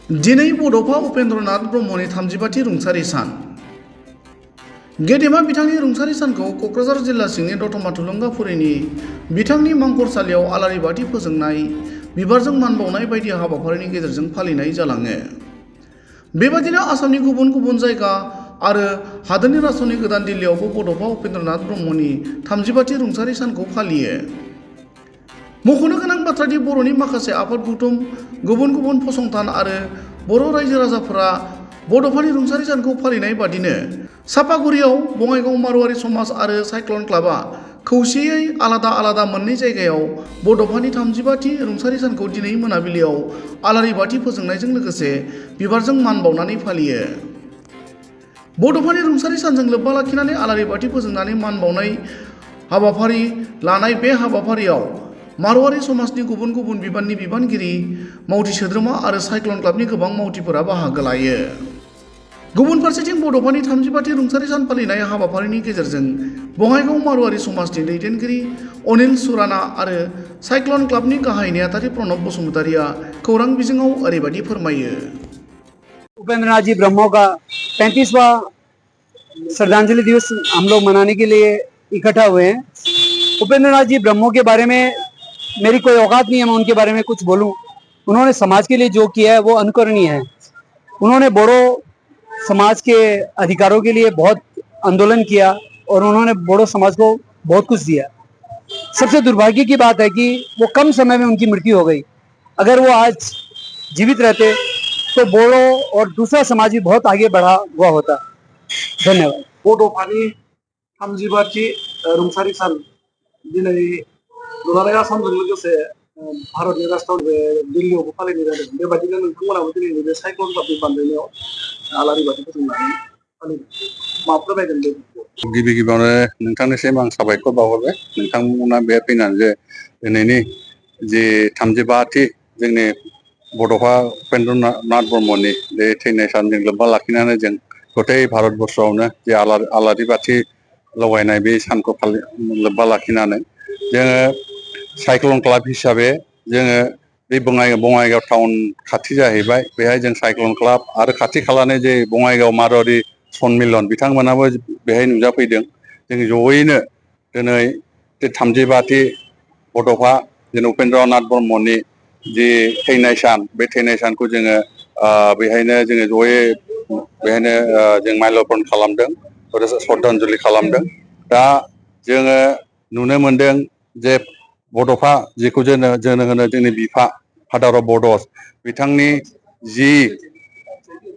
दिनै बड'फा उपेन्द्रनाथ ब्रह्मनि 35थि रुंसारि सान। गेदेमा बिथांनि रुंसारि सानखौ क'क्राझार जिल्ला सिंनि दतमा थुलुंगाफुरिनि बिथांनि मांखरसालियाव आलारि बाथि फोजोंनाय, बिबारजों मान बावनाय बायदि हाबाफारिनि गेजेरजों फालिनाय जालाङो। बेबादिनो आसामनि गुबुन गुबुन जायगा आरो हादोरनि राजधानी गोदान दिल्लीयावबो बड'फा उपेन्द्रनाथ ब्रह्मनि 35थि रुंसारि सानखौ फालियो। मख'नो गोनां बाथ्रादि बर'नि माखासे आफाद गौथुम, गुबुन गुबुन फसंथान आरो बर' रायजो राजाफोरा बड'फानि रुंसारि सानखौ फालिनाय बादिनो सापागुरियाव बङाइगाव मारवाड़ी समाज आरो साइक्लन क्लाबआ खौसेयै आलादा आलादा मोननै जायगायाव बड'फानि 35थि रुंसारि सानखौ दिनै मोनाबिलियाव आलारि बाथि फोजोंनायजों लोगोसे बिबारजों मान बावनानै फालियो। बड'फानि रुंसारि सानजों लोब्बा लाखिनानै आलारि बाथि फोजोंनानै मान बावनाय हाबाफारि लानाय बे हाबाफारियाव मारवाड़ी समाजनि गुबुन गुबुन बिबाननि बिबानगिरि, मावथि सोद्रोमा आरो साइक्लन क्लाबनि गोबां मावथिफोरा बाहागो लायो। गुबुन फारसेथिं बड'फानि 35थि रुंसारि सान फालिनाय हाबाफारिनि गेजेरजों बङाइगाव मारवाड़ी समाजनि दैदेनगिरि अनिल सुराना आरो साइक्लन क्लाबनि गाहाय नेहाथारि प्रणब बसुमतारिया खौरां बिजोङाव ओरैबायदि फोरमायो। उपेंद्रनाथ जी ब्रह्मो का 35वां श्रद्धांजलि दिवस हम लोग मनाने के लिए इकट्ठा हुए हैं। उपेंद्रनाथ जी ब्रह्मो के बारे में मेरी कोई औकात नहीं है मैं उनके बारे में कुछ बोलूं। उन्होंने समाज के लिए जो किया है वो अनुकरणीय है। उन्होंने बोडो समाज के अधिकारों के लिए बहुत आंदोलन किया और उन्होंने बोडो समाज को बहुत कुछ दिया। सबसे दुर्भाग्य की बात है कि वो कम समय में उनकी मृत्यु हो गई। अगर वो आज जीवित रहते तो बोडो और दूसरा समाज भी बहुत आगे बढ़ा हुआ होता। धन्यवाद। बड'फानि 35थि रुंसारि सान दिनै दुलाराय आसामजों लोगोसे भारतनि राजधानी दिल्लीयावबो फालिनाय जादों। बेबायदिनो नोंथांमोनाबो दिनै बे साइक्लन क्लाबनि बानजायनायाव आलारि बाथि फोजोंनानै फालिदों। मा फोरमायगोन बे? गिबि गिबियावनो नोंथांनिसिम आं साबायखर बावहरबाय। नोंथांमोना बे फैनानै जे दिनैनि जे 35थि जोंनि बड'फा उपेन्द्रनाथ ब्रह्मनि बे थैनाय सानजों लोब्बा लाखिनानै जों गथाय भारतबर्षआवनो जे आलारि बाथि लगायनाय बे सानखौ लोब्बा लाखिनानै जोङो साइक्लन क्लाब हिसाबै जोङो बे बङाइगाव टाउन खाथि जाहैबाय। बेहाय जों साइक्लन क्लाब आरो खाथि खालानि जे बङाइगाव मारवाड़ी सन्मिलन बिथांमोनाबो बेहाय नुजाफैदों। जों जयैनो दिनै 35थि बड'फा उपेन्द्रनाथ ब्रह्मनि जि थैनाय सान बे थैनाय सानखौ जोङो बेहायनो जोङो जयै बेहायनो जों माल्यार्पन खालामदों आरो श्रद्धांजलि खालामदों। दा जोङो नुनो मोनदों जे बड'फा जेखौ जोङो होनो जोंनि बिफा फादार अफ बड'स बिथांनि जि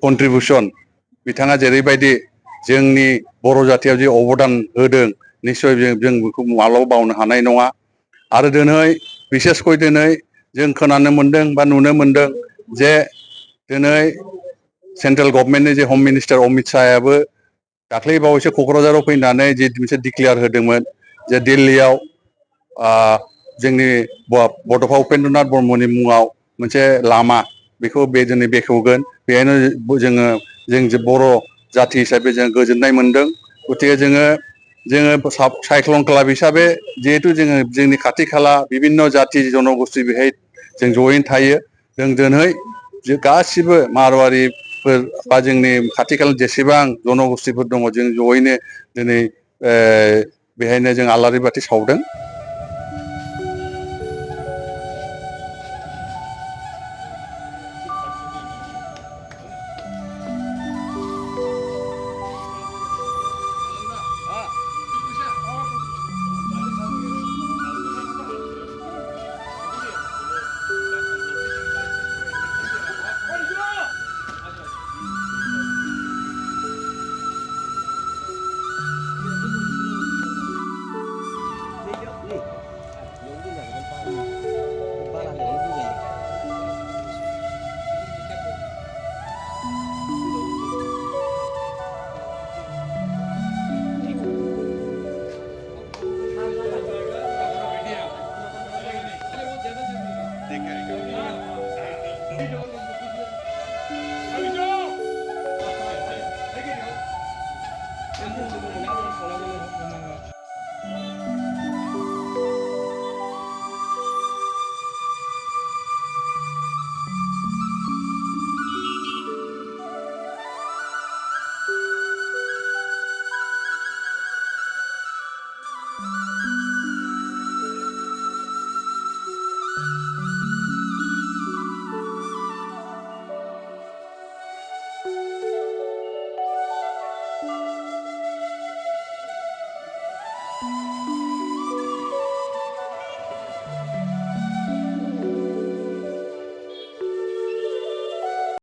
कन्ट्रिबिउसन बिथाङा जेरैबायदि जोंनि बर' जातियाव जे अबदान होदों निस्सय जों बेखौ माब्लाबा बावनो हानाय नङा। आरो दिनै बिसेसकय दिनै जों खोनानो मोनदों बा नुनो मोनदों जे दिनै सेन्ट्रेल गभर्नमेन्टनि जे हम मिनिस्टार अमित शाहयाबो दाख्लै बावैसो क'क्राझाराव फैनानै जे मोनसे डिक्लेयार होदोंमोन जे दिल्लीयाव जोंनि बड'फा उपेन्द्रनाथ ब्रह्मनि मुङाव मोनसे लामा बेखौ दिनै बेखेवगोन। बेहायनो जों बर' जाति हिसाबै जों गोजोननाय मोनदों। गतिके जोङो साइक्लन क्लाब हिसाबै जिहेतु जोङो जोंनि खाथि खाला बिभिन्न जाति जनगोष्ठी बेहाय जों जयैनो थायो। जों दिनै गासिबो मारवाड़ीफोर बा जोंनि खाथि खाला जेसेबां जनगोष्ठीफोर दङ जों जयैनो दिनै बेहायनो जों आलारि बाथि सावदों।